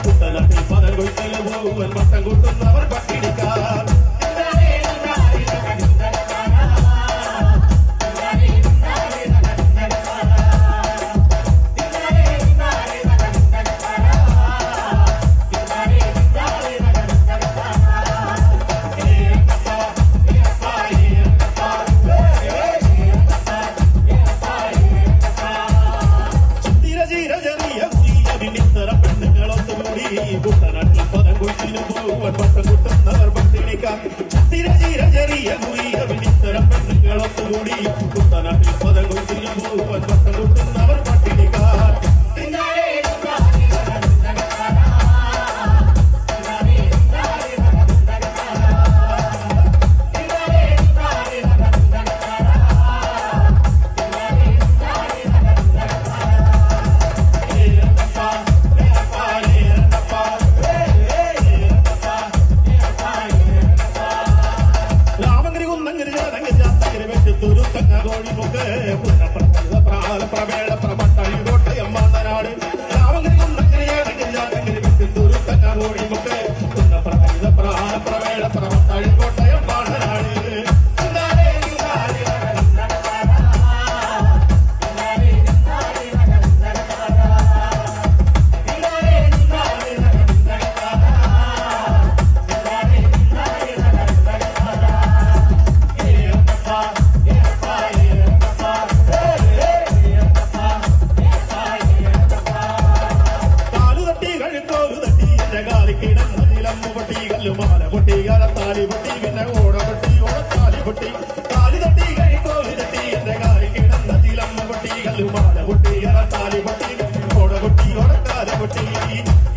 കുട്ടനാട്ടിൽ പദം കൊയ്ത്തല പോവൻ വട്ടം കൂട്ടുന്നവർ പട്ടിണിക്കാർ കുട്ടനാട്ടിൽ പദം കൊയ്ത്തിനു പോവൻ വട്ടം കൂട്ടുന്നവർ പട്ടിണിക്കാർ ചെറിയ കുറിയ വിനിത്തരം പെണ്ണുങ്ങളൊത്തുകൂടി കുട്ടനാട്ടിൽ പദം കൊയ്ത്തിനു പോവൻ വട്ടം കൂട്ടുന്നവർ പട്ടിണിക്കാർ മാല പൊട്ടി താലി പൊട്ടി പിന്നെ ഓട പൊട്ടി ഓടത്താലി പൊട്ടി താലി തട്ടി കോലി തട്ടി എന്റെ കാലി കിടന്ന തിലമ്മ പൊട്ടി മാല പൊട്ടി താലി പൊട്ടി ഓട പൊട്ടി ഓടത്താലി പൊട്ടി